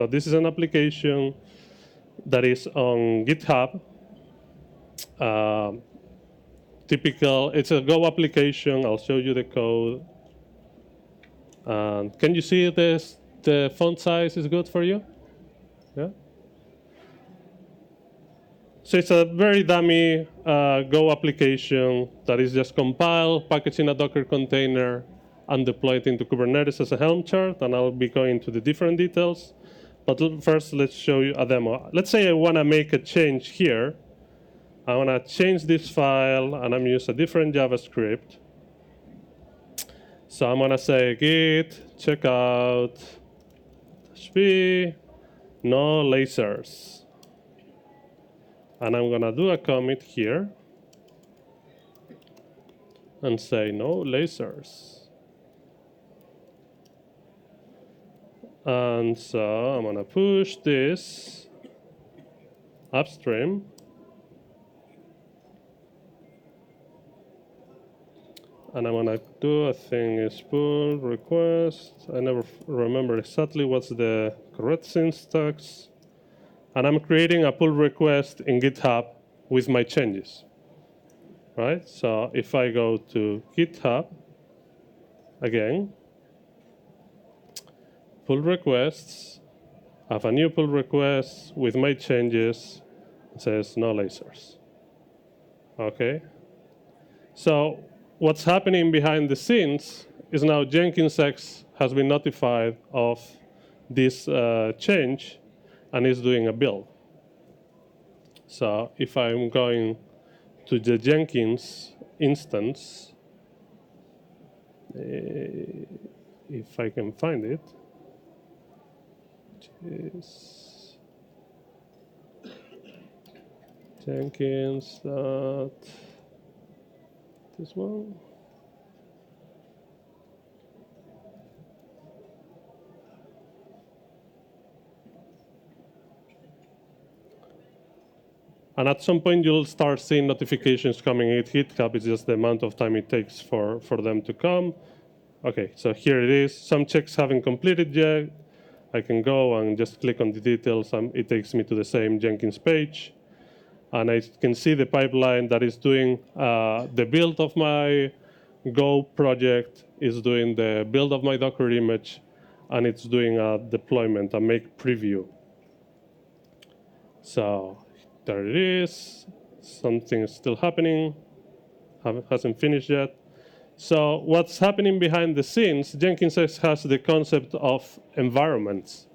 So this is an application that is on GitHub. Typical, it's a Go application. I'll show you the code. Can you see this? The font size is good for you? Yeah. So it's a very dummy Go application that is just compiled, packaged in a Docker container, and deployed into Kubernetes as a Helm chart. And I'll be going into the different details. But first, let's show you a demo. Let's say I want to make a change here. I want to change this file, and I'm using a different JavaScript. So I'm going to say git checkout -p no lasers. And I'm going to do a commit here and say no lasers. And so I'm going to push this upstream. And I'm going to do a thing is pull request. I never remember exactly what's the correct syntax. And I'm creating a pull request in GitHub with my changes. Right? So if I go to GitHub, again, pull requests, I have a new pull request with my changes. It says no lasers. Okay? So what's happening behind the scenes is now Jenkins X has been notified of this change and is doing a build. So if I'm going to the Jenkins instance, if I can find it, which is Jenkins. This one. And at some point, you'll start seeing notifications coming in GitHub. It's just the amount of time it takes for them to come. OK, so here it is. Some checks haven't completed yet. I can go and just click on the details. It takes me to the same Jenkins page. And I can see the pipeline that is doing the build of my Go project, is doing the build of my Docker image, and it's doing a deployment, a make preview. So there it is. Something is still happening. Hasn't finished yet. So what's happening behind the scenes, Jenkins X has the concept of environments.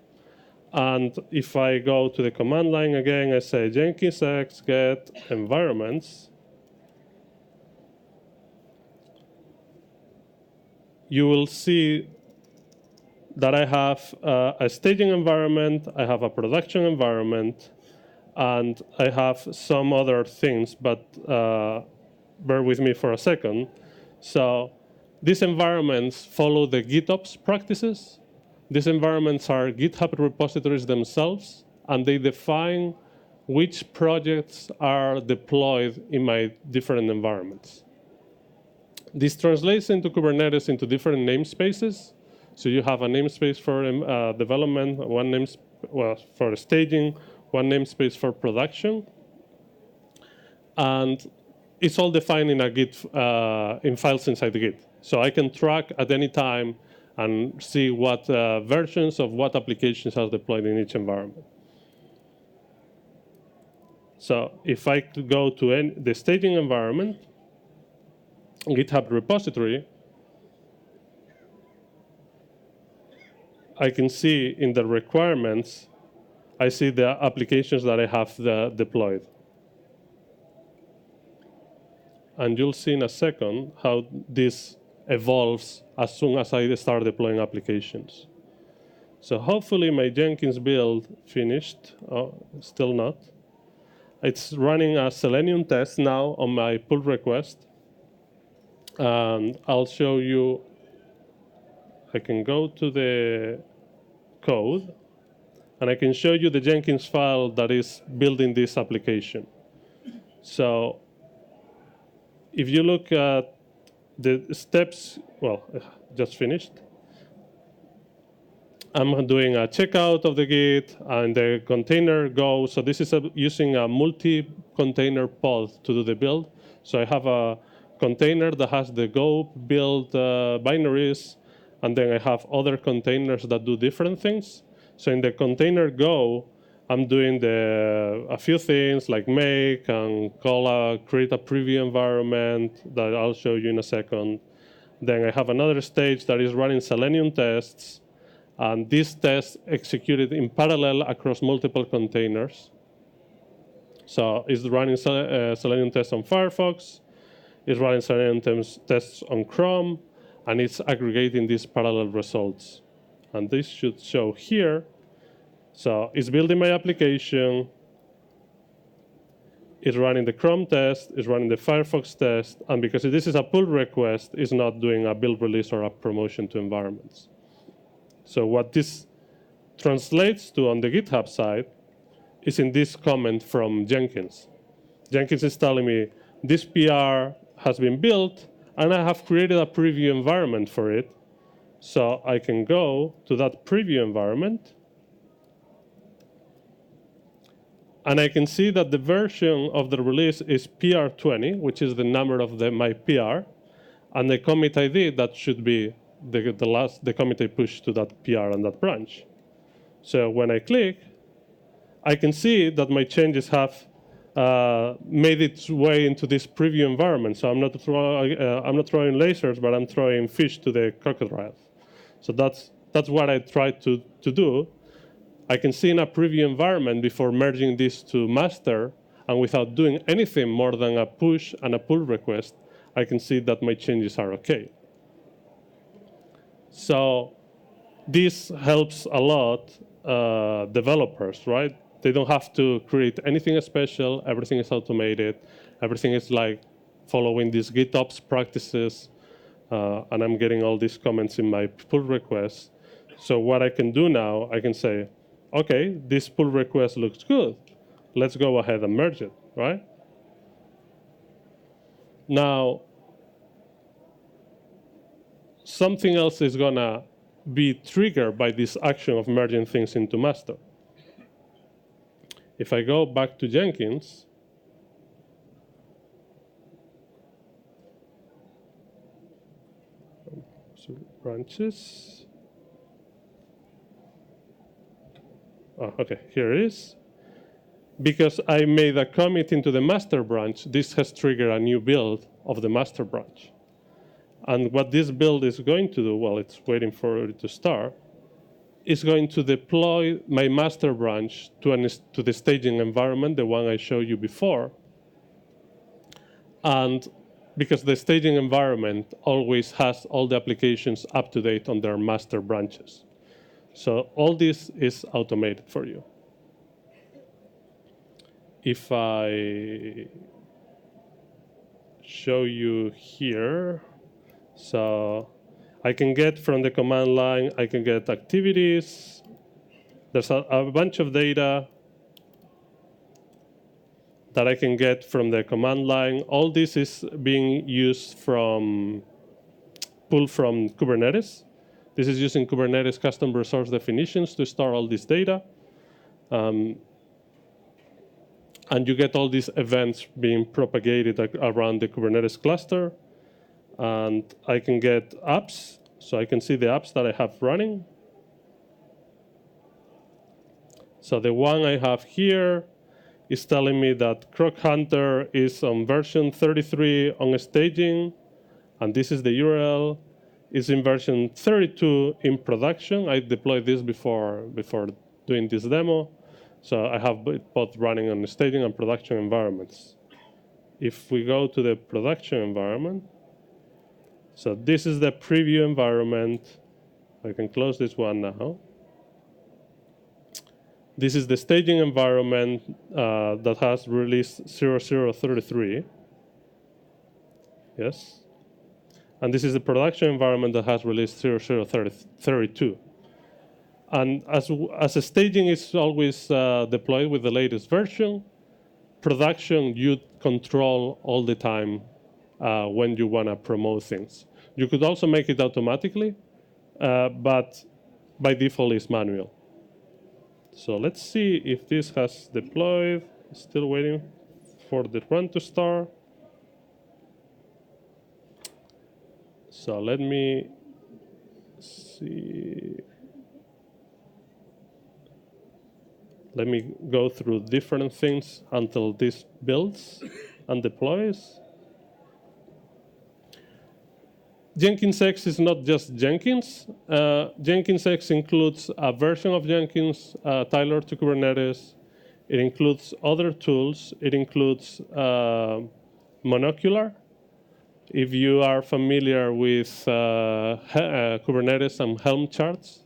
And if I go to the command line again, I say Jenkins X get environments. You will see that I have a staging environment, I have a production environment, and I have some other things, but bear with me for a second. So these environments follow the GitOps practices. These environments are GitHub repositories themselves, and they define which projects are deployed in my different environments. This translates into Kubernetes into different namespaces. So you have a namespace for development, for staging, one namespace for production. And it's all defined in a Git, in files inside the Git. So I can track at any time and see what versions of what applications are deployed in each environment. So if I go to the staging environment, GitHub repository, I can see in the requirements, I see the applications that I have deployed. And you'll see in a second how this evolves as soon as I start deploying applications. So hopefully my Jenkins build finished. Oh, still not. It's running a Selenium test now on my pull request. And I'll show you. I can go to the code, and I can show you the Jenkins file that is building this application. So if you look at the steps, well, just finished. I'm doing a checkout of the Git, and the container Go. So this is using a multi-container pod to do the build. So I have a container that has the Go build binaries, and then I have other containers that do different things. So in the container Go, I'm doing a few things like make and create a preview environment that I'll show you in a second. Then I have another stage that is running Selenium tests. And these tests executed in parallel across multiple containers. So it's running Selenium tests on Firefox, it's running Selenium tests on Chrome, and it's aggregating these parallel results. And this should show here. So it's building my application, it's running the Chrome test, it's running the Firefox test, and because this is a pull request, it's not doing a build release or a promotion to environments. So what this translates to on the GitHub side is in this comment from Jenkins. Jenkins is telling me this PR has been built, and I have created a preview environment for it. So I can go to that preview environment, and I can see that the version of the release is PR20, which is the number of my PR, and the commit ID, that should be the commit I pushed to that PR and that branch. So when I click, I can see that my changes have made its way into this preview environment. So I'm not throwing lasers, but I'm throwing fish to the crocodiles. So that's what I tried to do. I can see in a preview environment before merging this to master, and without doing anything more than a push and a pull request, I can see that my changes are OK. So this helps a lot developers, right? They don't have to create anything special. Everything is automated. Everything is like following these GitOps practices. And I'm getting all these comments in my pull requests. So what I can do now, I can say, OK, this pull request looks good. Let's go ahead and merge it, right? Now, something else is going to be triggered by this action of merging things into master. If I go back to Jenkins, so branches. Oh, OK, here it is. Because I made a commit into the master branch, this has triggered a new build of the master branch. And what this build is going to do, while it's waiting for it to start, is going to deploy my master branch to the staging environment, the one I showed you before. And because the staging environment always has all the applications up to date on their master branches. So all this is automated for you. If I show you here, so I can get from the command line, I can get activities. There's a bunch of data that I can get from the command line. All this is being used pulled from Kubernetes. This is using Kubernetes custom resource definitions to store all this data. And you get all these events being propagated around the Kubernetes cluster. And I can get apps. So I can see the apps that I have running. So the one I have here is telling me that Croc Hunter is on version 33 on staging. And this is the URL. It's in version 32 in production. I deployed this before doing this demo. So I have both running on staging and production environments. If we go to the production environment, so this is the preview environment. I can close this one now. This is the staging environment that has release 0033. Yes. And this is the production environment that has release 0032. And as a staging is always deployed with the latest version, production you control all the time when you want to promote things. You could also make it automatically, but by default is manual. So let's see if this has deployed. Still waiting for the run to start. So let me see. Let me go through different things until this builds and deploys. Jenkins X is not just Jenkins. Jenkins X includes a version of Jenkins tailored to Kubernetes. It includes other tools. It includes Monocular. If you are familiar with Kubernetes and Helm charts,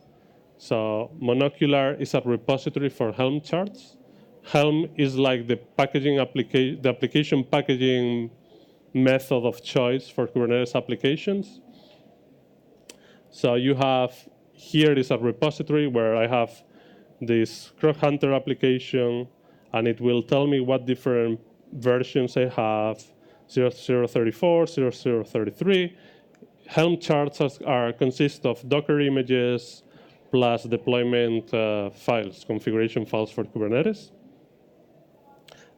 so Monocular is a repository for Helm charts. Helm is like the application packaging method of choice for Kubernetes applications. So you have, here is a repository where I have this Croc Hunter application, and it will tell me what different versions I have, 0034, 0033. Helm charts consist of Docker images plus deployment files, configuration files for Kubernetes.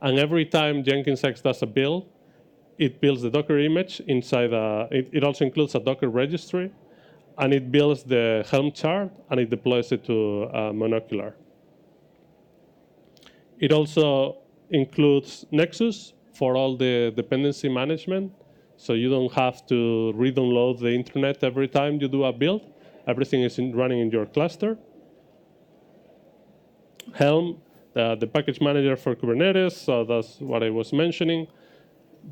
And every time Jenkins X does a build, it builds the Docker image inside it also includes a Docker registry, and it builds the Helm chart, and it deploys it to Monocular. It also includes Nexus for all the dependency management, so you don't have to re-download the internet every time you do a build. Everything is running in your cluster. Helm, the package manager for Kubernetes, so that's what I was mentioning.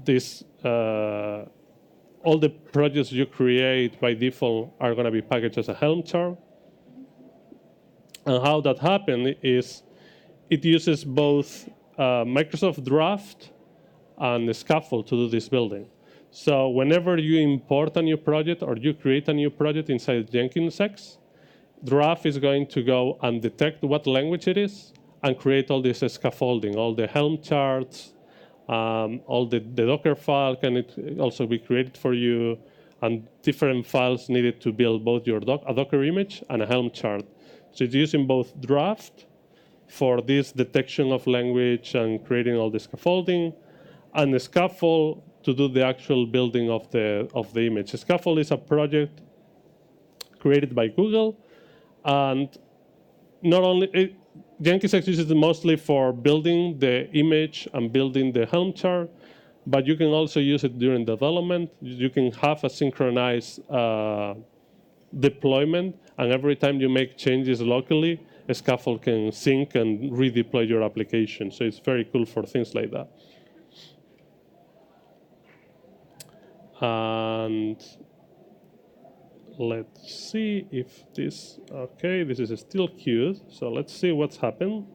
This, all the projects you create by default are going to be packaged as a Helm chart. And how that happens is it uses both Microsoft Draft and Scaffold to do this building. So whenever you import a new project or you create a new project inside Jenkins X, Draft is going to go and detect what language it is and create all this scaffolding, all the Helm charts, all the Docker file can also be created for you, and different files needed to build both your a Docker image and a Helm chart. So it's using both Draft for this detection of language and creating all the scaffolding, and the Scaffold to do the actual building of the image. Scaffold is a project created by Google, and not only Jenkins X uses it mostly for building the image and building the Helm chart, but you can also use it during development. You can have a synchronized deployment, and every time you make changes locally, a Scaffold can sync and redeploy your application. So it's very cool for things like that. And let's see if this, okay, this is still queued. So let's see what's happened.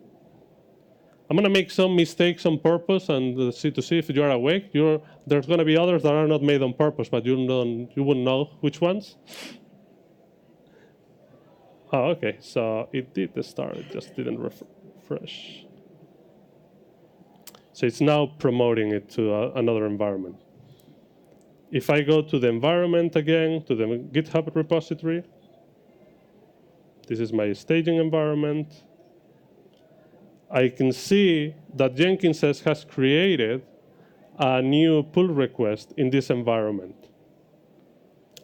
I'm going to make some mistakes on purpose and see if you're awake. There's going to be others that are not made on purpose, but you wouldn't know which ones. Oh, okay, so it did start, it just didn't refresh. So it's now promoting it to another environment. If I go to the environment again, to the GitHub repository, this is my staging environment. I can see that Jenkins X has created a new pull request in this environment.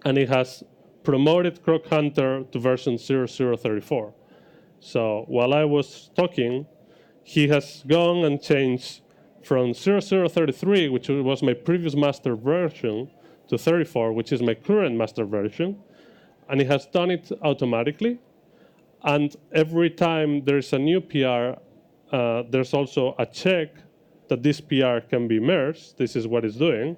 And it has promoted Croc Hunter to version 0034. So while I was talking, he has gone and changed from 0033, which was my previous master version, to 34, which is my current master version. And it has done it automatically. And every time there's a new PR, there's also a check that this PR can be merged. This is what it's doing.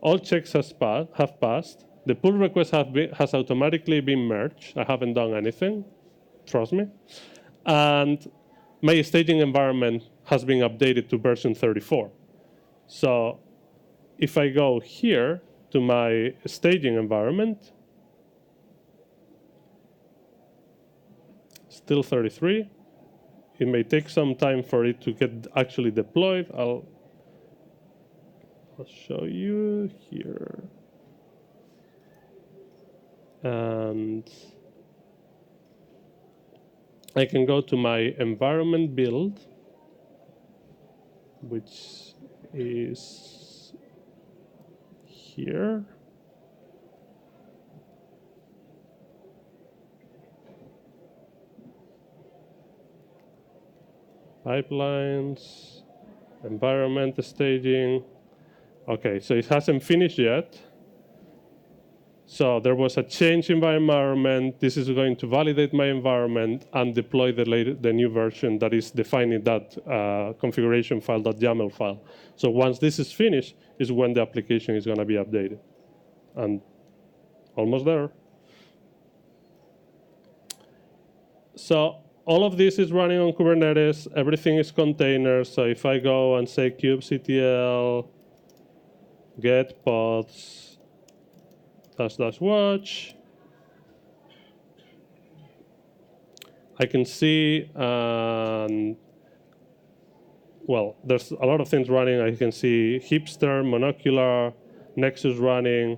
All checks have passed. The pull request has automatically been merged. I haven't done anything, trust me. And my staging environment has been updated to version 34. So if I go here to my staging environment, still 33. It may take some time for it to get actually deployed. I'll show you here. And I can go to my environment build, which is here. Pipelines, environment staging. Okay, so it hasn't finished yet. So there was a change in my environment. This is going to validate my environment and deploy the new version that is defining that configuration file, that YAML file. So once this is finished is when the application is going to be updated. And almost there. So all of this is running on Kubernetes. Everything is containers. So if I go and say kubectl get pods /watch, I can see, well, there's a lot of things running. I can see Hipster, Monocular, Nexus running.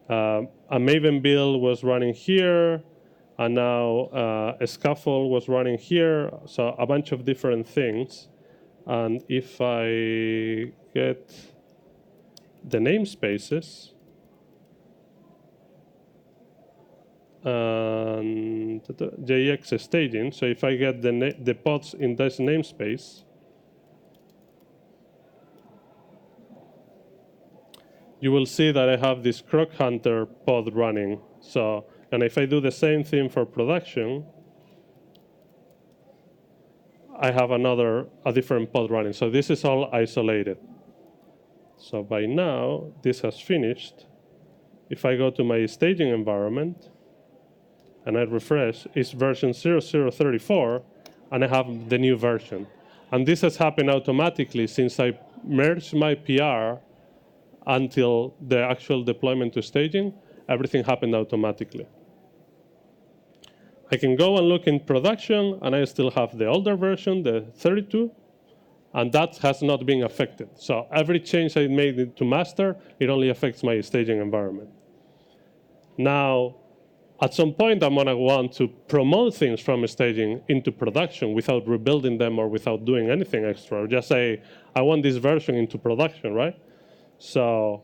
A Maven build was running here, and now a Scaffold was running here. So a bunch of different things. And if I get the namespaces, and JX staging. So if I get the pods in this namespace, you will see that I have this Croc Hunter pod running. So, and if I do the same thing for production, I have a different pod running. So this is all isolated. So by now, this has finished. If I go to my staging environment, and I refresh, it's version 0034, and I have the new version. And this has happened automatically since I merged my PR until the actual deployment to staging. Everything happened automatically. I can go and look in production, and I still have the older version, the 32, and that has not been affected. So every change I made to master, it only affects my staging environment. Now, at some point, I'm going to want to promote things from staging into production without rebuilding them or without doing anything extra. Or just say, I want this version into production, right? So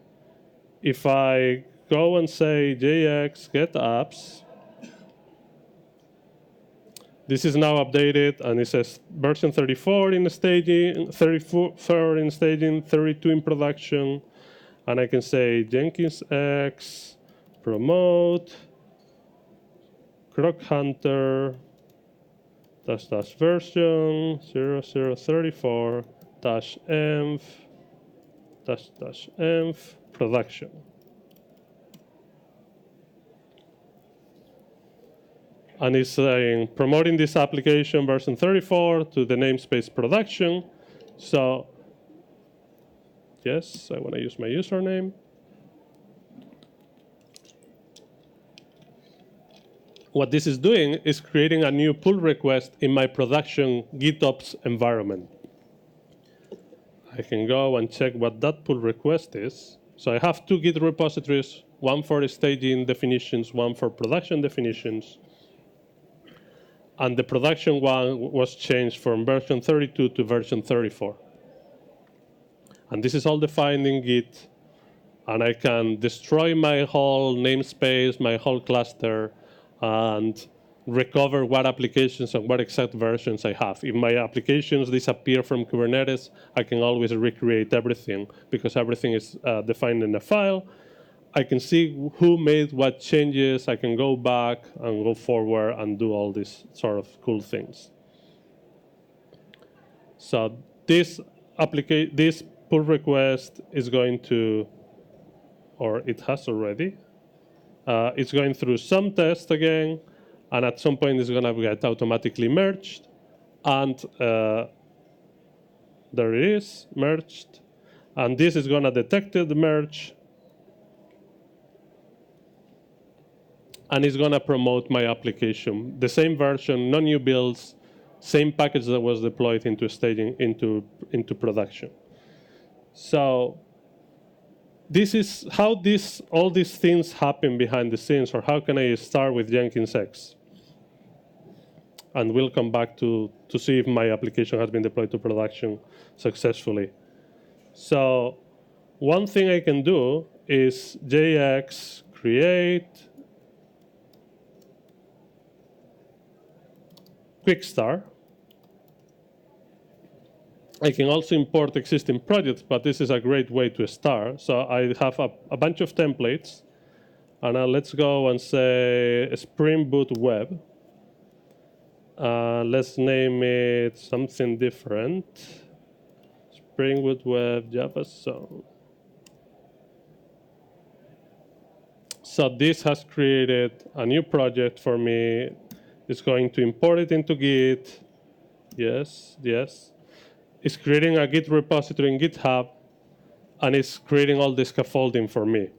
if I go and say JX get apps, this is now updated, and it says version 34 in staging, 34 in staging, 32 in production. And I can say Jenkins X, promote, Croc Hunter -- version 0034 -env -env production. And it's saying promoting this application version 34 to the namespace production. So yes, I want to use my username. What this is doing is creating a new pull request in my production GitOps environment. I can go and check what that pull request is. So I have two Git repositories, one for staging definitions, one for production definitions. And the production one was changed from version 32 to version 34. And this is all defined in Git. And I can destroy my whole namespace, my whole cluster, and recover what applications and what exact versions I have. If my applications disappear from Kubernetes, I can always recreate everything because everything is defined in a file. I can see who made what changes. I can go back and go forward and do all these sort of cool things. So this pull request is going to, or it has already, it's going through some tests again, and at some point it's going to get automatically merged. And there it is, merged. And this is going to detect the merge. And it's going to promote my application. The same version, no new builds, same package that was deployed into staging, into production. So this is how all these things happen behind the scenes, or how can I start with Jenkins X? and we'll come back to see if my application has been deployed to production successfully. So one thing I can do is JX create quick start. I can also import existing projects, but this is a great way to start. So I have a bunch of templates. And now let's go and say Spring Boot Web. Let's name it something different. Spring Boot Web Java Zone. So this has created a new project for me. It's going to import it into Git. Yes, yes. It's creating a Git repository in GitHub, and it's creating all the scaffolding for me.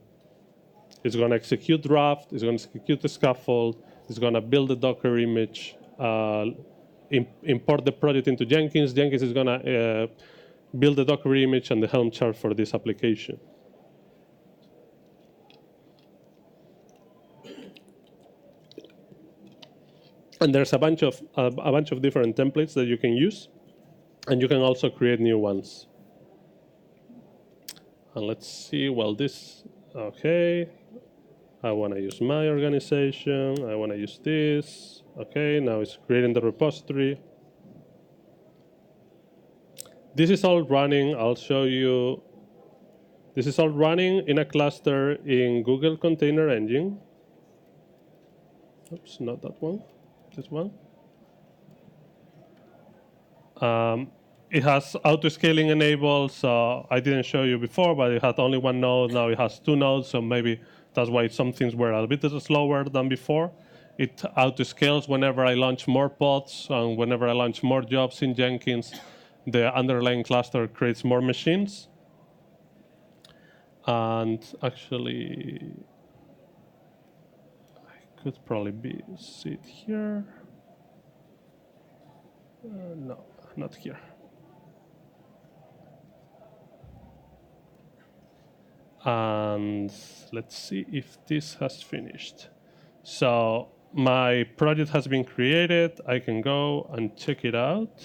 It's going to execute draft. It's going to execute the scaffold. It's going to build the Docker image, import the project into Jenkins. Jenkins is going to build the Docker image and the Helm chart for this application. And there's a bunch of different templates that you can use, and you can also create new ones. And let's see. Well, this okay. I want to use my organization. I want to use this. Okay, now it's creating the repository. This is all running. I'll show you. This is all running in a cluster in Google Container Engine. Oops, not that one. This one. It has auto-scaling enabled, so I didn't show you before, but it had only one node. Now it has 2 nodes, so maybe that's why some things were a bit slower than before. It auto-scales whenever I launch more pods, and whenever I launch more jobs in Jenkins, the underlying cluster creates more machines. And actually, I could probably see it here. No, not here. And let's see if this has finished. So my project has been created. I can go and check it out.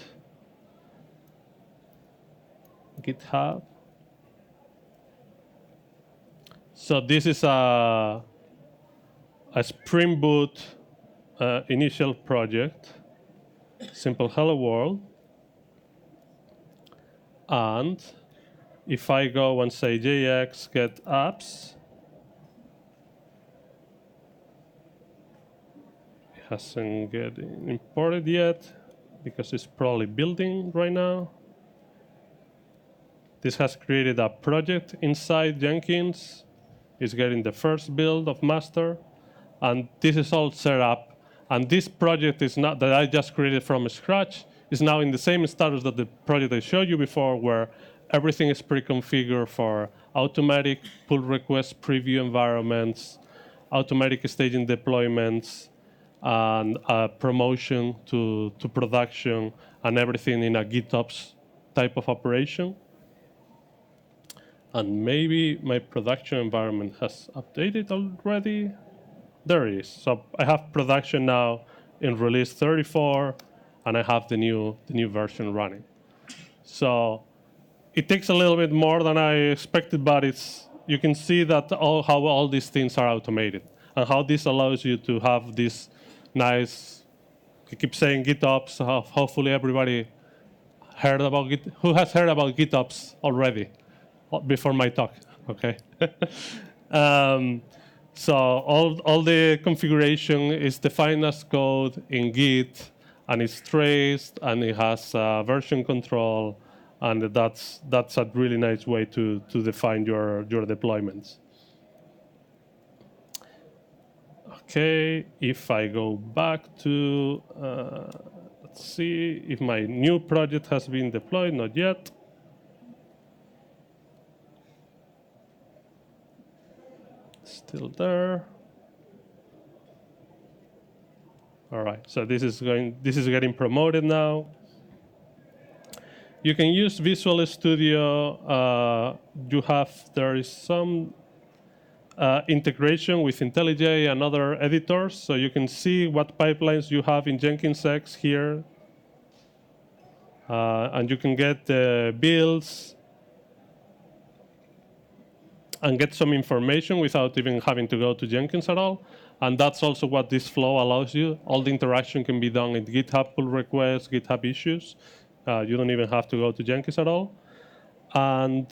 GitHub. So this is a Spring Boot initial project. Simple hello world. And if I go and say JX get apps, it hasn't get imported yet because it's probably building right now. This has created a project inside Jenkins. It's getting the first build of master, and this is all set up. And this project is not that I just created from scratch. Is now in the same status that the project I showed you before, where everything is pre-configured for automatic pull request preview environments, automatic staging deployments, and promotion to production, and everything in a GitOps type of operation. And maybe my production environment has updated already. There it is. So I have production now in release 34, and I have the new version running. So it takes a little bit more than I expected, but you can see that how all these things are automated, and how this allows you to have this nice. I keep saying GitOps. Hopefully everybody heard about Git. Who has heard about GitOps already before my talk? Okay. So all the configuration is defined as code in Git, and it's traced, and it has version control, and that's a really nice way to define your deployments. Okay, if I go back to, let's see if my new project has been deployed, not yet. Still there. All right, so this is getting promoted now. You can use Visual Studio. There is some integration with IntelliJ and other editors. So you can see what pipelines you have in Jenkins X here. And you can get the builds and get some information without even having to go to Jenkins at all. And that's also what this flow allows you. All the interaction can be done in GitHub pull requests, GitHub issues. You don't even have to go to Jenkins at all. And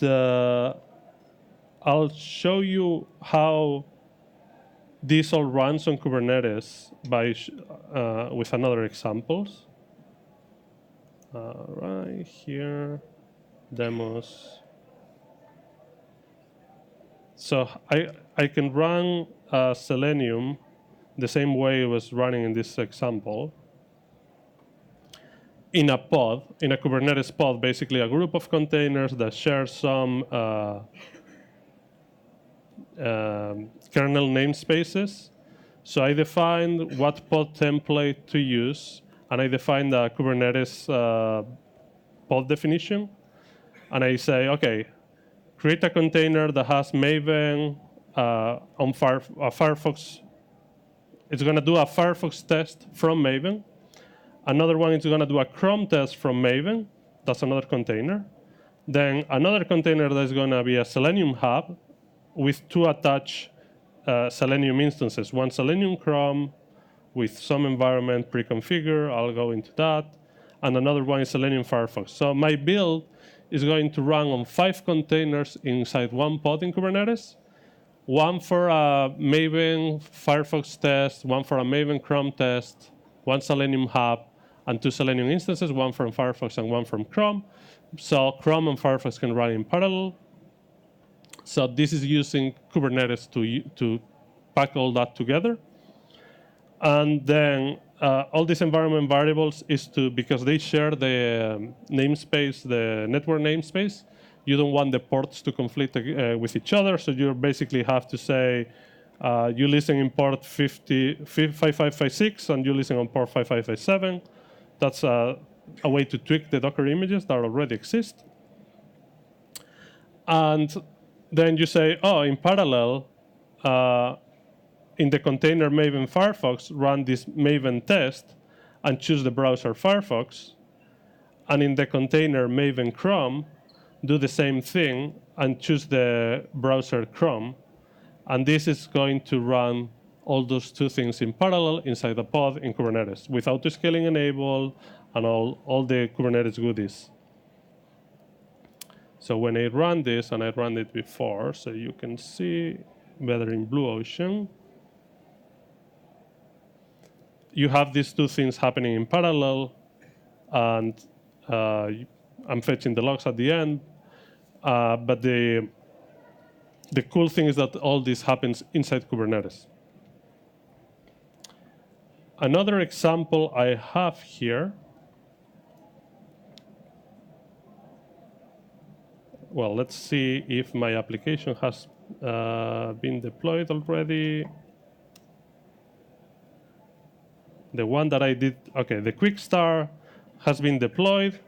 I'll show you how this all runs on Kubernetes by with another examples. Right here, demos. So I can run Selenium the same way it was running in this example in a pod, in a Kubernetes pod, basically a group of containers that share some kernel namespaces. So I defined what pod template to use, and I defined the Kubernetes pod definition. And I say, OK, create a container that has Maven on Firefox. It's going to do a Firefox test from Maven. Another one is going to do a Chrome test from Maven. That's another container. Then another container that's going to be a Selenium hub with two attached Selenium instances. One Selenium Chrome with some environment pre-configured. I'll go into that. And another one is Selenium Firefox. So my build is going to run on 5 containers inside one pod in Kubernetes. One for a Maven Firefox test, one for a Maven Chrome test, one Selenium hub, and 2 Selenium instances, one from Firefox and one from Chrome. So Chrome and Firefox can run in parallel. So this is using Kubernetes to pack all that together. And then all these environment variables is because they share the namespace, the network namespace, you don't want the ports to conflict with each other. So you basically have to say, you listen in port 5556, and you listen on port 5557. That's a way to tweak the Docker images that already exist. And then you say, oh, in parallel, in the container Maven Firefox, run this Maven test and choose the browser Firefox. And in the container Maven Chrome, do the same thing and choose the browser Chrome. And this is going to run all those 2 things in parallel inside the pod in Kubernetes with auto-scaling enabled and all the Kubernetes goodies. So when I run this, and I ran it before, so you can see better in Blue Ocean, you have these 2 things happening in parallel, and I'm fetching the logs at the end. But the cool thing is that all this happens inside Kubernetes. Another example I have here, well, let's see if my application has been deployed already. The one that I did, OK, the quick start has been deployed.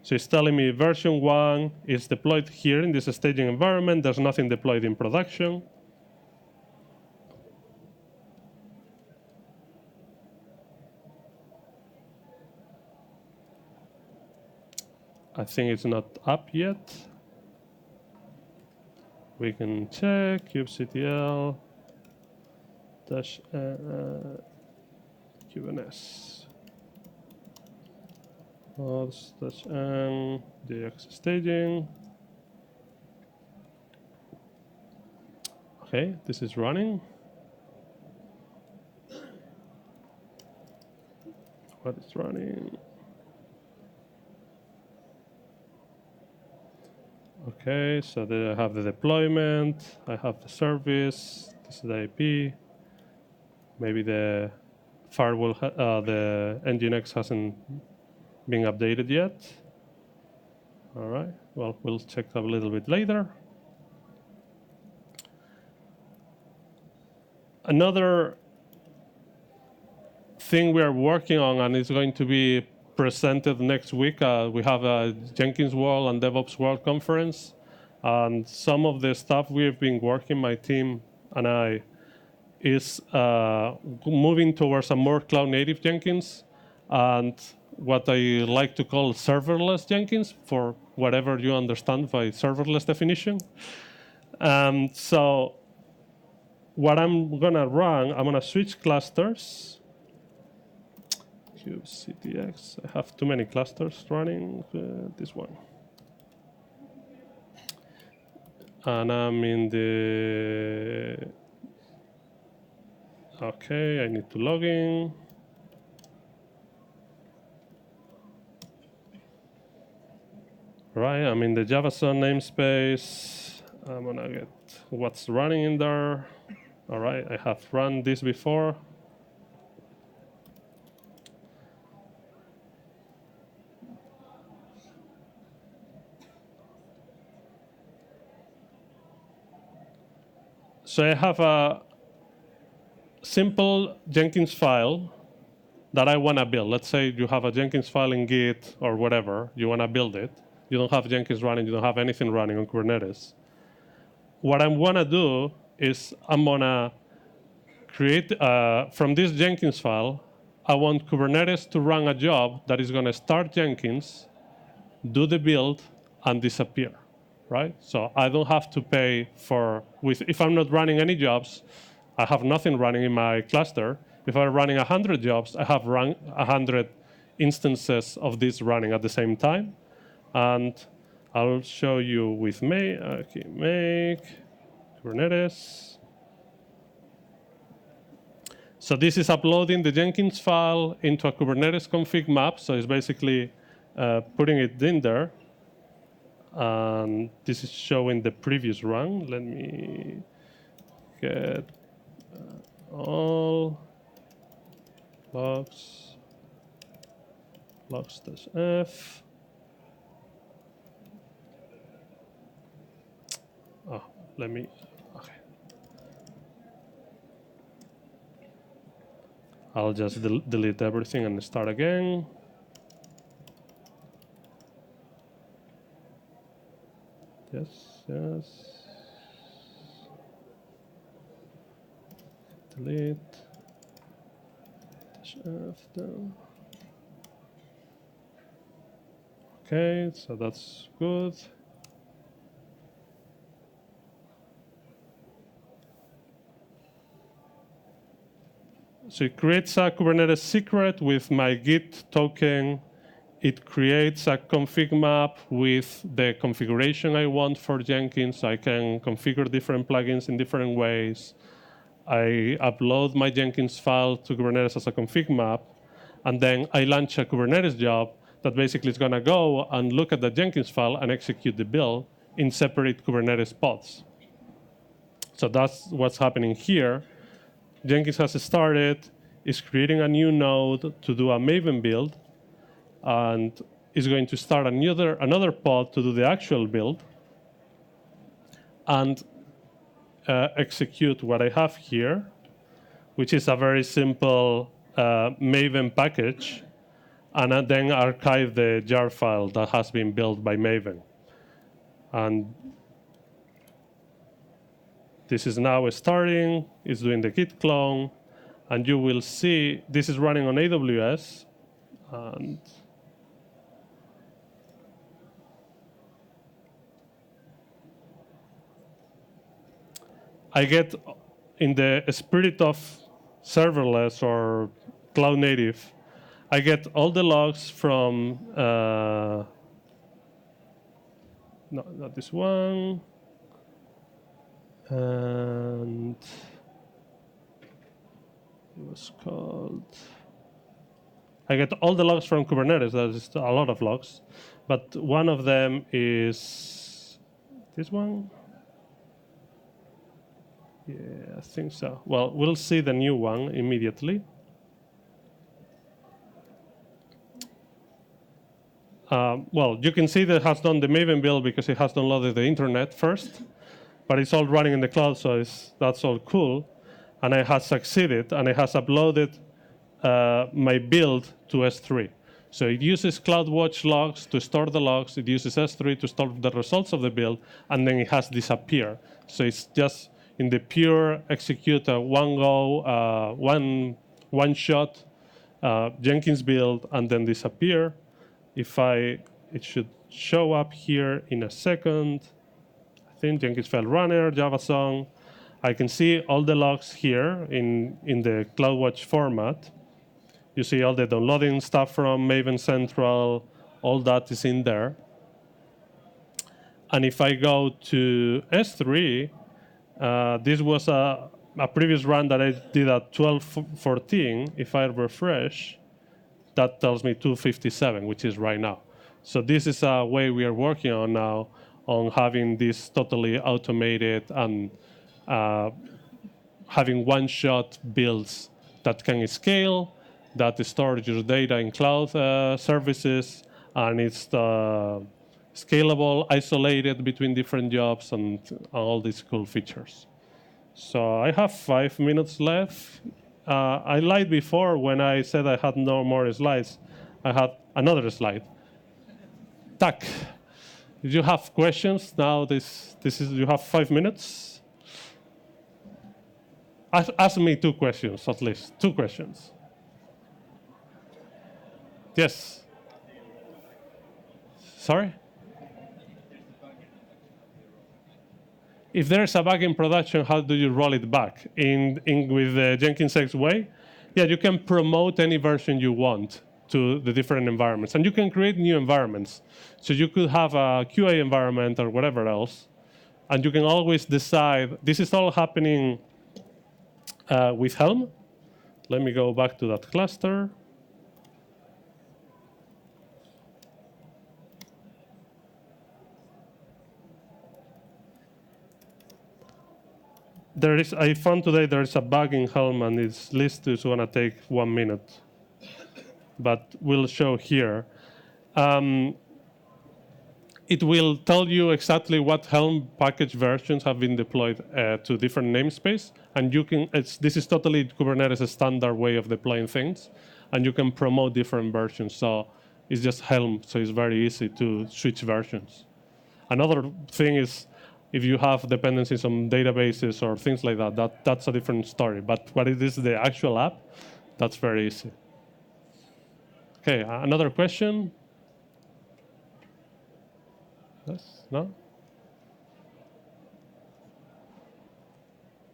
So it's telling me version 1 is deployed here in this staging environment. There's nothing deployed in production. I think it's not up yet. We can check kubectl Kubernetes. DX staging. OK, this is running. What is running? OK, so I have the deployment. I have the service. This is the IP. Maybe the firewall, the Nginx hasn't been updated yet. All right, well, we'll check a little bit later. Another thing we are working on, and it's going to be presented next week, we have a Jenkins World and DevOps World Conference. And some of the stuff we've been working, my team and I is moving towards a more cloud-native Jenkins, and what I like to call serverless Jenkins, for whatever you understand by serverless definition. So what I'm going to run, I'm going to switch clusters. kubectx, I have too many clusters running. This one. And I'm in the... OK, I need to log in. Right, I'm in the JavaZone namespace. I'm going to get what's running in there. All right, I have run this before. So I have a simple Jenkins file that I want to build. Let's say you have a Jenkins file in Git or whatever. You want to build it. You don't have Jenkins running. You don't have anything running on Kubernetes. What I want to do is I'm going to create, from this Jenkins file, I want Kubernetes to run a job that is going to start Jenkins, do the build, and disappear. Right? So I don't have to pay for, if I'm not running any jobs, I have nothing running in my cluster. If I'm running 100 jobs, I have run 100 instances of this running at the same time. And I'll show you with make Kubernetes. So this is uploading the Jenkins file into a Kubernetes config map. So it's basically putting it in there. And this is showing the previous run. Let me get all logs -f. Oh, let me, OK. I'll just delete everything and start again. Yes, yes. Delete. -f down. OK, so that's good. So it creates a Kubernetes secret with my Git token. It creates a config map with the configuration I want for Jenkins. I can configure different plugins in different ways. I upload my Jenkins file to Kubernetes as a config map. And then I launch a Kubernetes job that basically is going to go and look at the Jenkins file and execute the build in separate Kubernetes pods. So that's what's happening here. Jenkins has started, is creating a new node to do a Maven build, and is going to start another pod to do the actual build, and execute what I have here, which is a very simple Maven package, and then archive the jar file that has been built by Maven. And this is now starting. It's doing the Git clone. And you will see this is running on AWS. And I get, in the spirit of serverless or cloud native, I get all the logs from, no, not this one. And it was called, I get all the logs from Kubernetes. There's a lot of logs. But one of them is this one. Yeah, I think so. Well, we'll see the new one immediately. Well, you can see that it has done the Maven build because it has downloaded the internet first. But it's all running in the cloud, so that's all cool. And it has succeeded, and it has uploaded my build to S3. So it uses CloudWatch logs to store the logs. It uses S3 to store the results of the build, and then it has disappeared. So it's just in the pure execute one go, one shot Jenkins build and then disappear. It should show up here in a second. I think Jenkins file runner, Java song. I can see all the logs here in the CloudWatch format. You see all the downloading stuff from Maven Central, all that is in there. And if I go to S3, this was a previous run that I did at 12:14. If I refresh, that tells me 2:57, which is right now. So this is a way we are working on now, on having this totally automated and having one-shot builds that can scale, that store your data in cloud services, and it's scalable, isolated between different jobs, and all these cool features. So I have 5 minutes left. I lied before when I said I had no more slides. I had another slide. Tak. If you have questions, now you have 5 minutes. Ask me 2 questions, at least. 2 questions. Yes. Sorry? If there's a bug in production, how do you roll it back? With the Jenkins X way? Yeah, you can promote any version you want to the different environments. And you can create new environments. So you could have a QA environment or whatever else. And you can always decide. This is all happening with Helm. Let me go back to that cluster. I found today there is a bug in Helm, and its list is going to take 1 minute. But we'll show here. It will tell you exactly what Helm package versions have been deployed to different namespace. And this is totally Kubernetes' standard way of deploying things. And you can promote different versions. So it's just Helm, so it's very easy to switch versions. Another thing is, if you have dependencies on databases or things like that, that's a different story. But what it is the actual app, that's very easy. OK, another question? Yes? No?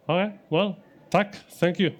OK, well, tak, thank you.